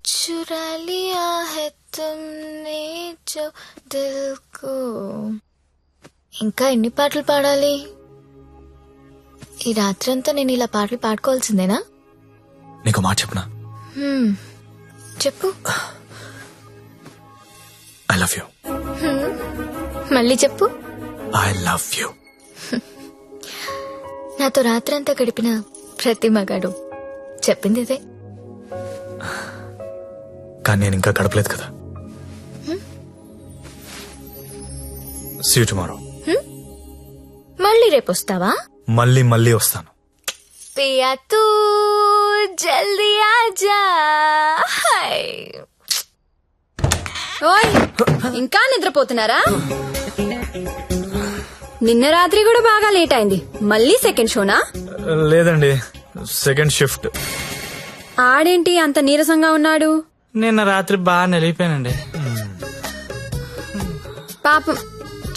चुरा लिया है तुमने जो दिल को. ఇంకా ఎన్ని పాటలు పాడాలి? ఈ రాత్రంతా నేను ఇలా పాటలు పాడుకోవాల్సిందేనా? నీకు మాట చెప్పనా? చెప్పు. I love you. మళ్ళీ చెప్పు. I love you. నాతో రాత్రంతా గడిపిన ప్రతి మగాడు చెప్పింది ఇదే. కానీ నేను ఇంకా గడపలేదు కదా. See you tomorrow. మళ్ళీ రేపు వస్తావా? మళ్ళీ వస్తాను. పియా తూ జల్దీ ఆజా. ఓయ్ ఇంకా నిద్రపోతున్నారా? నిన్న రాత్రి కూడా బాగా లేట్ అయింది. మళ్ళీ సెకండ్ షోనా? లేదండి, సెకండ్ షిఫ్ట్. ఆడేంటి అంత నీరసంగా ఉన్నాడు? నిన్న రాత్రి బాగా నిలిపోయానండి. పాపం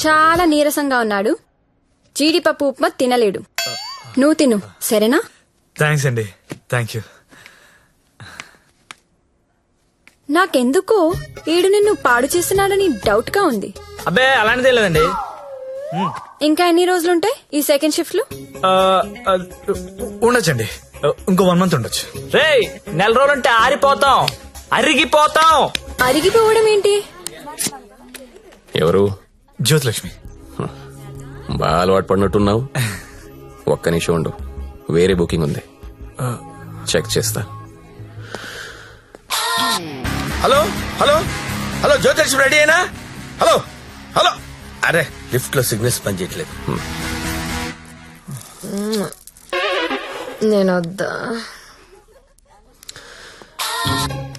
చాలా నీరసంగా ఉన్నాడు. జీడిపప్పు ఉప్మా తినలేడు. నువ్వు తిను సరేనా? థ్యాంక్స్ అండి. Thank you. నాకెందుకో ఈడు నిన్ను పాడు చేస్తున్నాడని డౌట్ గా ఉంది. అబ్బే అలాంటిదే లేదండి. ఇంకా ఎన్ని రోజులుంటాయి ఈ సెకండ్ షిఫ్ట్ లో? ఉండొచ్చండి, ఇంకో 1 month ఉండొచ్చు. రేయ్, నెల రోజులంటే ఆరిపోతాం, అరిగిపోతాం. అరిగిపోవడం ఏంటి? ఎవరు? జ్యోతిలక్ష్మి. బాగా అలవాటు పడినట్టున్నావు. ఒక్క నిమిషం ఉండు, వేరే బుకింగ్ ఉంది, చెక్ చేస్తా. Hello hello hello Jyotilakshmi ready అయినా? Hello hello. అరే లిఫ్ట్ లో సిగ్నల్స్ పనిచేయట్లేదు. నేను వద్దా?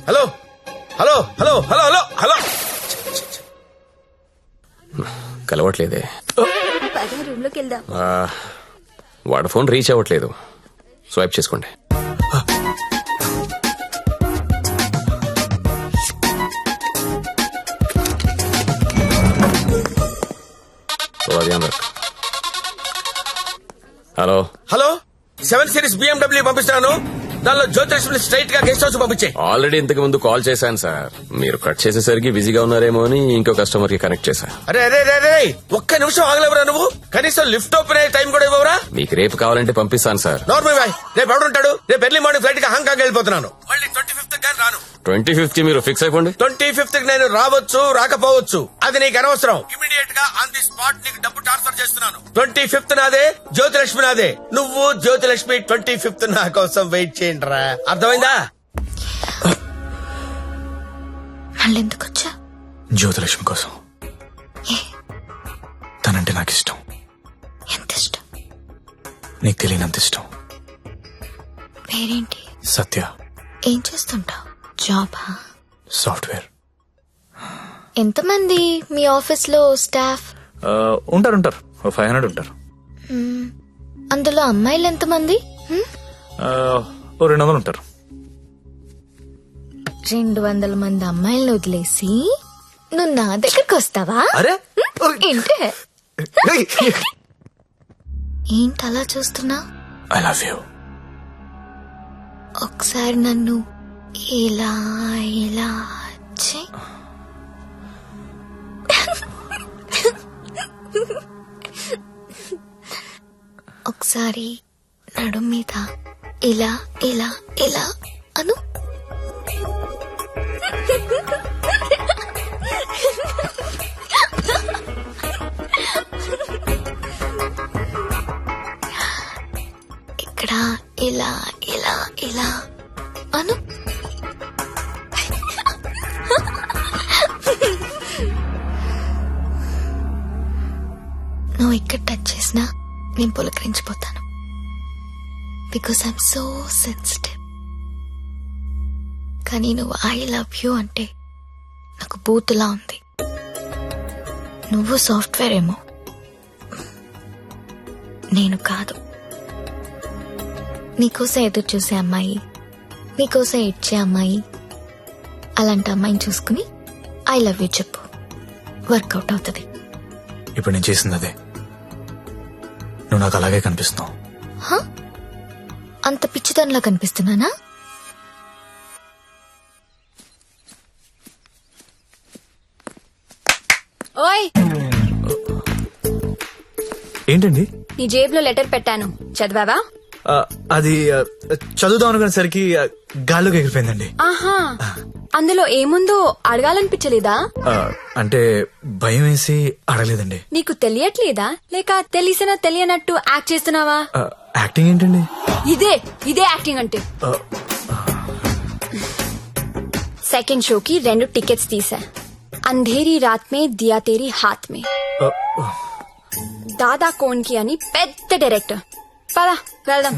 Hello hello hello hello hello hello. కలవట్లేదే. రూమ్ లోకి వెళ్దాం. వాడి ఫోన్ రీచ్ అవ్వట్లేదు. స్వైప్ చేసుకోండి. హలో హలో 7 Series BMW పంపిస్తున్నాను. దానిలో జ్యోతిలక్ష్మి స్ట్రైట్ గా గెస్ట్ హౌస్ పంపించే. ఆల్రెడీ ఇంతకు ముందు కాల్ చేశాను సార్. మీరు కట్ చేసేసరికి బిజీగా ఉన్నారేమో అని ఇంకో కస్టమర్ కి కనెక్ట్ చేశా. అరే అరే అరే ఒక్క నిమిషం ఆగలేవరా నువ్వు? కనీసం లిఫ్ట్ ఓపెన్ అయ్యే టైం కూడా ఇవ్వరా? మీకు రేపు కావాలంటే పంపిస్తాను సార్. నార్మల్ బాయ్, రేపు ఎవడుంటాడు? రేపు ఎర్లీ మార్నింగ్ ఫ్లైట్ గా హాంకాంగ్ వెళ్ళిపోతున్నాను. మళ్ళీ 25th కానీ రాను. 25th మీరు ఫిక్స్ అయిపోండి. 25th నేను రావచ్చు రాకపోవచ్చు, అది నీకు అనవసరం. ఇమీడియట్ గా ఆన్ ది స్పాట్ నీకు డబ్బు ట్రాన్స్ఫర్ చేస్తున్నాను. 25th నాదే, జ్యోతిలక్ష్మి నాదే. నువ్వు జ్యోతిలక్ష్మి 25th నా కోసం వెయిట్ చేయండి రా. అర్థమైందా? మళ్ళీ ఎందుకు వచ్చా? జ్యోతిలక్ష్మి కోసం. తనంటే నాకు ఇష్టం. ఎంత ఇష్టం? నీకు తెలియనంత ఇష్టం. పేరేంటి? సత్య. ఏం చేస్తుంటావు? జాబా? సాఫ్ట్వేర్. ఎంతమంది మీ ఆఫీస్ లో స్టాఫ్? ఉంటారు 500 ఉంటారు. అందులో అమ్మాయిలు ఎంతమంది? 200 ఉంటారు. 200 మంది అమ్మాయిలను వదిలేసి నువ్వు నా దగ్గరకు వస్తావా? అరే ఏంటి ఏంటి అలా చూస్తున్నా? I love you. ఒకసారి నన్ను ఇలా ఇలా చెయ్. ఒకసారి నడు మీద ఇలా ఇలా ఇలా అను. ఇక్కడ ఇలా ఇలా ఇలా అను. నువ్వు ఇక్కడ టచ్ చేసినా నేను పులకరించిపోతాను. Because I'm so sensitive. కానీ నువ్వు ఐ లవ్ యూ అంటే నాకు బూతులా ఉంది. నువ్వు సాఫ్ట్వేర్ ఏమో, నేను కాదు. నీకోసం ఎదురు చూసే అమ్మాయి, నీకోసం ఇచ్చే అమ్మాయి, అలాంటి అమ్మాయిని చూసుకుని ఐ లవ్ యూ చెప్పు, వర్కౌట్ అవుతుంది. ఇప్పుడు నేను చేసింది అదే. నువ్వు నాకు అలాగే కనిపిస్తున్నావు. అంత పిచ్చితనంలా కనిపిస్తున్నానా? ఓయ్ ఏంటండి? నీ జేబులో లెటర్ పెట్టాను, చదివావా? అది చదువుదాం అనుకునేసరికి గాల్లోకి ఎగిరిపోయిందండి. ఆహా, అందులో ఏముందో అడగాలనిపించలేదా? అంటే భయం వేసి అడగలేదండి. నీకు తెలియట్లేదా లేక తెలిసినా తెలియనట్టు యాక్ట్ చేస్తున్నావా? యాక్టింగ్ ఏంటండి? ఇదే యాక్టింగ్ అంటే. సెకండ్ షోకి 2 టికెట్స్ తీసా. అంధేరీ రాత్ మే దియా తేరీ హాత్ మే. దాదా కోన్ కి అని పెద్ద డైరెక్టర్. పదా వెళ్దాం.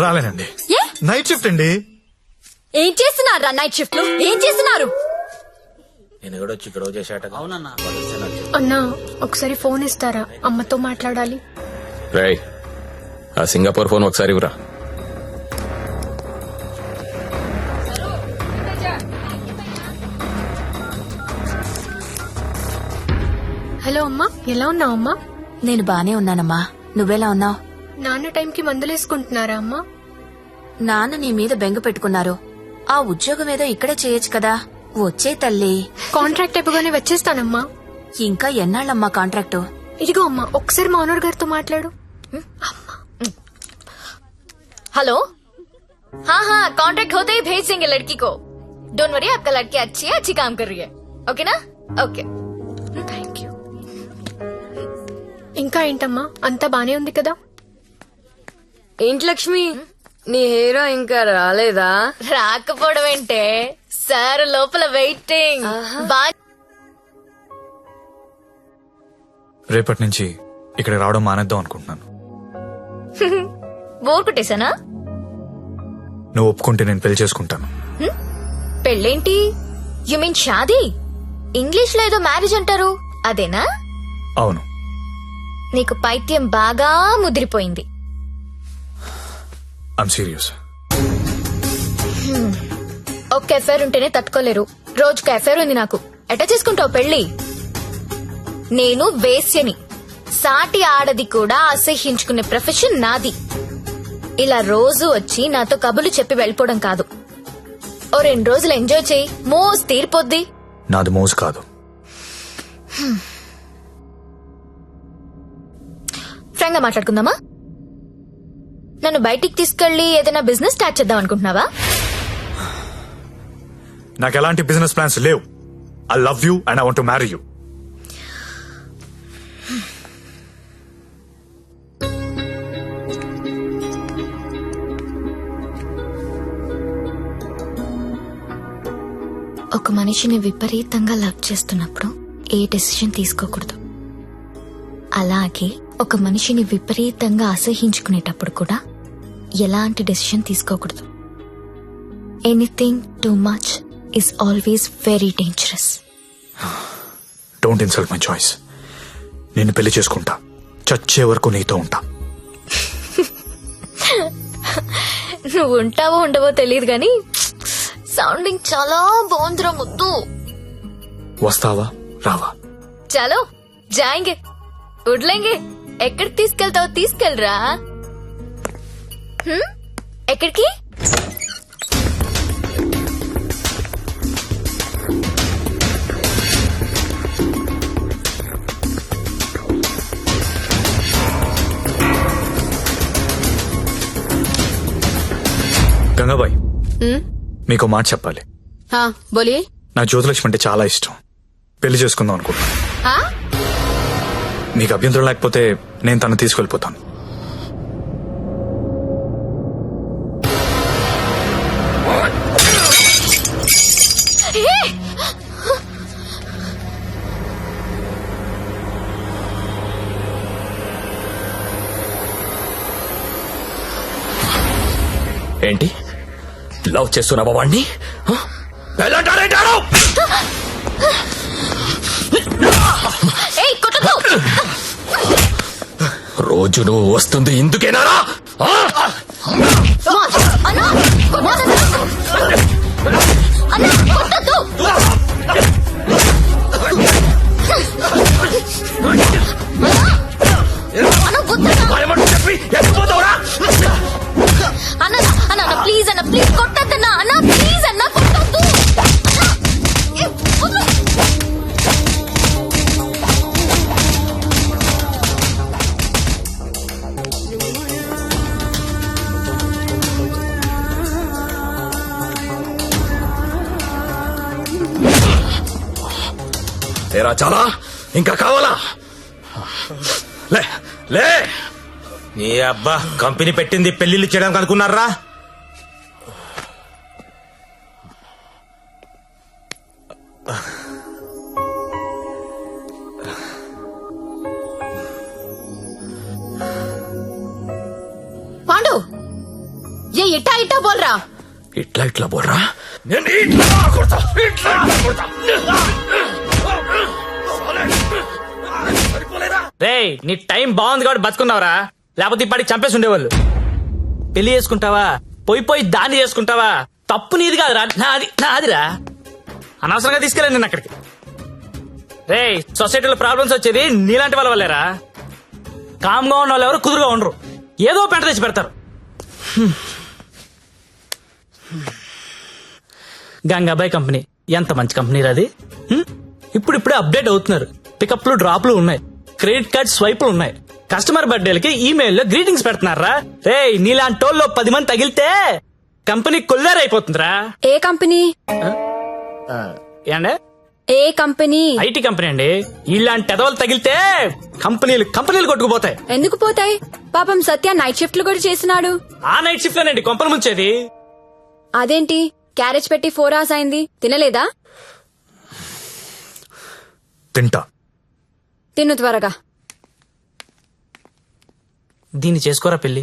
రాలేనండి. ఏ? నైట్ షిఫ్ట్ అండి. ఏం చేస్తున్నారు నైట్ షిఫ్ట్ లో? ఏం చేస్తున్నారు? నేను కూడా వచ్చి గొడవ చేశాట. అన్నా ఒకసారి ఫోన్ ఇస్తారా, అమ్మతో మాట్లాడాలి. రేయ్, ఆ సింగపూర్ ఫోన్ ఒకసారి ఇవ్వరా. హలో అమ్మా, ఎలా ఉన్నావు అమ్మా? నేను బానే ఉన్నానమ్మా, నువ్వెలా ఉన్నావు? నాన్న టైంకి మందులేసుకుంటున్నారా అమ్మా? నాన్న నీ మీద బెంగ పెట్టుకున్నారు. ఆ ఉద్యోగం ఏదో ఇక్కడే చేయొచ్చు కదా. వచ్చే తల్లి. కాంట్రాక్ట్ అయిపోగానే వచ్చేస్తానమ్మా. ఇంకా ఎన్నాళ్ళమ్మా కాంట్రాక్టు? ఇదిగో అమ్మా, ఒకసారి మా ఓనర్ గారితో మాట్లాడు. हेलो, हाँ हाँ कॉन्ट्रैक्ट होते ही भेज देंगे लड़की को. डोंट वरी, आपका लड़की अच्छी है, अच्छी काम कर रही है. ओके ना? ओके. Thank you. ఇంకా ఏంటమ్మా, అంతా బానే ఉంది కదా? ఏంటి లక్ష్మి, నీ హీరో ఇంకా రాలేదా? రాకపోవడం ఏంటే సార్, లోపల వెయిటింగ్. రేపటి నుంచి ఇక్కడ రావడం మానేద్దాం అనుకుంటున్నాను. బోర్ కొట్టేశానా? నువ్వు ఒప్పుకుంటే నేను పెళ్లి చేసుకుంటాను. పెళ్ళేంటి? యు మీన్ షాదీ? ఇంగ్లీష్ లో ఏదో మ్యారేజ్ అంటారు, అదేనా? అవును. నీకు పైత్యం బాగా ముదిరిపోయింది. I'm serious. ఒక్క ఎఫైర్ ఉంటేనే తట్టుకోలేరు, రోజుకు ఎఫైర్ ఉంది నాకు. ఎట్టా చేసుకుంటావు పెళ్లి? నేను వేశ్యని, సాటి ఆడది కూడా అసహ్యించుకునే ప్రొఫెషన్ నాది. ఇలా రోజు వచ్చి నాతో కబులు చెప్పి వెళ్ళిపోవడం కాదు. ఓ 2 రోజులు ఎంజాయ్ చేయి, మోస్ తీరిపోద్ది. నాది మోజు కాదు. ఫ్రాంక్ గా మాట్లాడుకుందామా? నన్ను బయటికి తీసుకెళ్లి ఏదైనా బిజినెస్ స్టార్ట్ చేద్దాం అనుకుంటున్నావా? నాకు ఎలాంటి బిజినెస్ ప్లాన్స్ లేవు. I love you and I want to marry you. ఒక మనిషిని విపరీతంగా లవ్ చేస్తున్నప్పుడు ఏ డెసిషన్ తీసుకోకూడదు. అలాగే ఒక మనిషిని విపరీతంగా అసహించుకునేటప్పుడు కూడా ఎలాంటి డెసిషన్ తీసుకోకూడదు. Anything too much is always very dangerous. Don't insult my choice. నేను పెళ్లి చేసుకుంటా, చచ్చే వరకు నీతో ఉంటా. నువ్వు ఉంటావో ఉండవో తెలియదు గాని సౌండింగ్ చాలా బాగుందిరా ముద్దు. వస్తావా రావా? చలో జాయింగే, వడ్లేంగే. ఎక్కడికి తీసుకెళ్తావో తీసుకెళ్ళరా. ఎక్కడికి? గంగాబాయ్, మీకు మాట చెప్పాలి. బోలియే. నా జ్యోతిలక్ష్మి అంటే చాలా ఇష్టం. పెళ్లి చేసుకుందాం అనుకుంటున్నా. మీకు అభ్యంతరం లేకపోతే నేను తను తీసుకెళ్లిపోతాను. ఏంటి లవ్ చేస్తున్నావా వాణ్ణి? రోజు నువ్వు వస్తుంది ఇందుకేనారా? అన్న ప్లీజ్ అన్న, ప్లీజ్ కొట్టద్దన్నా. అన్న ప్లీజ్ అన్న, కొట్టద్దు. ఏరా చాలా ఇంకా కావాలా? లే లే. నీ అబ్బా కంపెనీ పెట్టింది పెళ్లిళ్ళు చేయడానికి అనుకున్నారా? పాండు ఏ ఇట్టా ఇట్టా బోల్రా. ఇట్లా ఇట్లా బోర్రా. నేను ఇట్లా కొడతా, ఇట్లా కొడతా. రేయ్ నీ టైం బాగుంది కాబట్టి బతుకున్నావురా, లేకపోతే ఇప్పటికి చంపేసి ఉండేవాళ్ళు. పెళ్లి చేసుకుంటావా, పోయి దాన్ని చేసుకుంటావా, తప్పు నీది కాదురా, నాదిరా. అనవసరంగా తీసుకెళ్ళాను నేను అక్కడికి. రేయ్ సొసైటీలో ప్రాబ్లమ్స్ వచ్చేది నీలాంటి వాళ్ళ వల్లేరా. కామ్గా ఉన్న వాళ్ళు ఎవరు కుదురుగా ఉండరు, ఏదో పెంట తెచ్చి పెడతారు. గంగాబాయ్ కంపెనీ ఎంత మంచి కంపెనీ అది. ఇప్పుడిప్పుడే అప్డేట్ అవుతున్నారు. పికప్లు డ్రాప్లు ఉన్నాయి, క్రెడిట్ కార్డ్ స్వైపులు ఉన్నాయి. కస్టమర్ బర్త్డేలకి ఈమెయిల్లో గ్రీటింగ్స్ పెడుతున్నారా. రే నీలాంటి వాళ్ళు 10 మంది తగిలితే కంపెనీ కొల్లారైపోతుందిరా. ఏ కంపెనీ? ఏండే ఏ కంపెనీ? ఐటీ కంపెనీ అండి. ఇలాంటి ఎదవలు తగిలితే కంపెనీలు కొట్టుకుపోతాయి. ఎందుకు పోతాయి? పాపం సత్య నైట్ షిఫ్ట్లు కూడా చేసినాడు. ఆ నైట్ షిఫ్ట్ లోనండి కొంపలు ముంచేది. అదేంటి క్యారేజ్ పెట్టి 4 hours అయింది, తినలేదా? తింటా. తిను త్వరగా. దీన్ని చేసుకోరా పెళ్లి.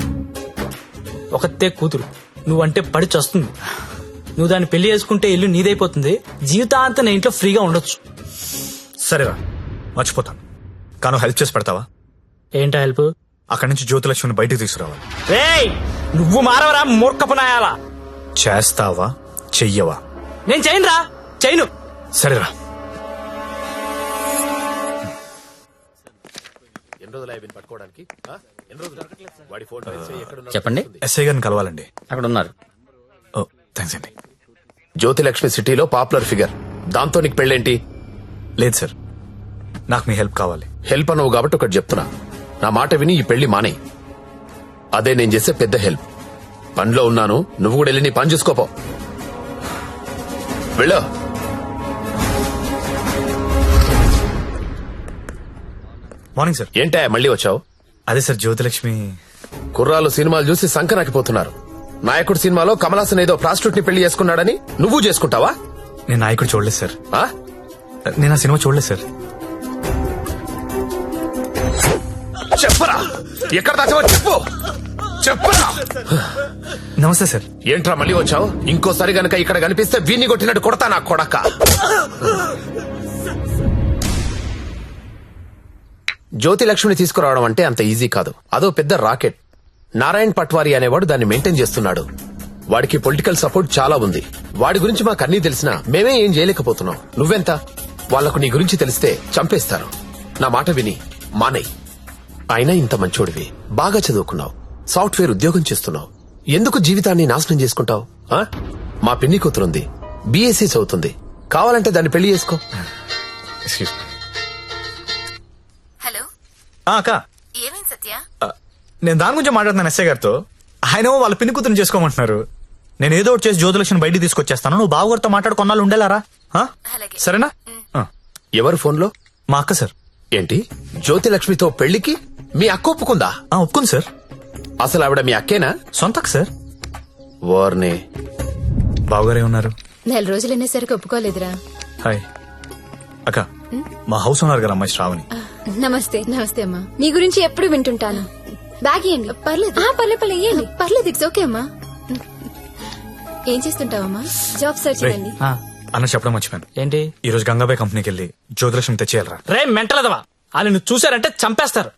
ఒకతే కూతురు, నువ్వంటే పడి చస్తుంది. నువ్వు దాన్ని పెళ్లి చేసుకుంటే ఇల్లు నీదైపోతుంది, జీవితాంతం నా ఇంట్లో ఫ్రీగా ఉండొచ్చు. సరేరా, మర్చిపోతాను. కాను హెల్ప్ చేసి పెడతావా? ఏంటా హెల్ప్? అక్కడి నుంచి జ్యోతిలక్ష్మిని బయటికి తీసుకురావాలి. రేయ్ నువ్వు మారవరా మూర్ఖపు నాయాలా. చేస్తావా చెయ్యవా? నేను చేయనురా, చేయను. సరేరా. చెప్పండి. ఎస్ఐ గారిని కలవాలండి. అక్కడ ఉన్నారు. ఓ థ్యాంక్స్ అండి. జ్యోతిలక్ష్మి సిటీలో పాపులర్ ఫిగర్, దాంతో నీకు పెళ్ళేంటి? లేదు సార్, నాకు మీ హెల్ప్ కావాలి. హెల్ప్ అనవు కాబట్టి ఒకటి చెప్తున్నా, నా మాట విని ఈ పెళ్లి మానే. అదే నేను చేసే పెద్ద హెల్ప్. పనిలో ఉన్నాను, నువ్వు కూడా వెళ్ళి నీ పని చూసుకోపో. వెళ్ళు. Morning sir. ఏంటా మళ్ళీ వచ్చావు? అదే సార్, జ్యోతిలక్ష్మి కుర్రాలు సినిమాలు చూసి సంకనాకిపోతున్నారు. నాయకుడు సినిమాలో కమలాసన్ ఏదో ప్రాస్టిట్యూట్ ని పెళ్లి చేసుకున్నాడని నువ్వు చేసుకుంటావా? నేను నాయకుడు చూడలేదు సార్. ఆ? నేను ఆ సినిమా చూడలేదు సార్. చెప్పరా, ఎక్కడ దాచావో చెప్పు. చెప్పరా. నమస్తే సార్. ఏంట్రా మళ్ళీ వచ్చావు? ఇంకోసారి గనక ఇక్కడ కనిపిస్తే వీణ్ణి కొట్టినట్టు కొడతా నా కొడక. జ్యోతిలక్ష్మిని తీసుకురావడం అంటే అంత ఈజీ కాదు. అదో పెద్ద రాకెట్. నారాయణ్ పట్వారీ అనేవాడు దాన్ని మెయింటైన్ చేస్తున్నాడు. వాడికి పొలిటికల్ సపోర్ట్ చాలా ఉంది. వాడి గురించి మాకు అన్నీ తెలిసినా మేమే ఏం చేయలేకపోతున్నాం. నువ్వెంత? వాళ్లకు నీ గురించి తెలిస్తే చంపేస్తారు. నా మాట విని మానేయ్. అయినా ఇంత మంచోడివి, బాగా చదువుకున్నావు, సాఫ్ట్వేర్ ఉద్యోగం చేస్తున్నావు, ఎందుకు జీవితాన్ని నాశనం చేసుకుంటావు? మా పిన్ని కూతురుంది, బీఎస్సీ చదువుతుంది, కావాలంటే దాన్ని పెళ్లి చేసుకో. హలో అక్క, ఏమేం సత్య? నేను దాని గురించి మాట్లాడుతున్నాను ఎస్ఐ గారితో. ఆయన వాళ్ళ పిన్ని కూతురు చేసుకోమంటున్నారు. నేను ఏదో ఒకటి చేసి జ్యోతిలక్ష్మిని బయటికి తీసుకొచ్చేస్తాను. నువ్వు బావగారితో మాట్లాడు, కొన్నాళ్ళు ఉండేలారా? అలాగే. సరేనా? ఎవరు ఫోన్లో? మా అక్క సార్. ఏంటి, జ్యోతిలక్ష్మితో పెళ్లికి మీ అక్క ఒప్పుకుందా? ఒప్పుకుంది సార్. అసలు ఆవిడ మీ అక్కేనా? సొంత అక్క సార్. వార్నే. బావగారే ఉన్నారు. 4 రోజులు అనేసరికి ఒప్పుకోలేదురా. హాయ్ అక్క, మా హౌస్ ఓనర్ గారు అమ్మాయి శ్రావణి. నమస్తే. నమస్తే అమ్మా. మీ గురించి ఎప్పుడు వింటుంటాను. బ్యాగ్ ఇవ్వండి. పర్లేదు పర్లేదు ఇవ్వండి. పర్లేదు, ఇట్స్ ఓకే అమ్మా. ఏం చేస్తుంటావమ్మా? జాబ్ సర్చ్ అండి. అన్న చెప్పడం మర్చిపోయాను. ఏంటి? ఈ రోజు గంగాబాయ్ కంపెనీకి వెళ్ళి జ్యోతిలక్ష్మి తెచ్చేయాలరా. రే మెంటలదవా, వాళ్ళు నువ్వు చూసారంటే చంపేస్తారు.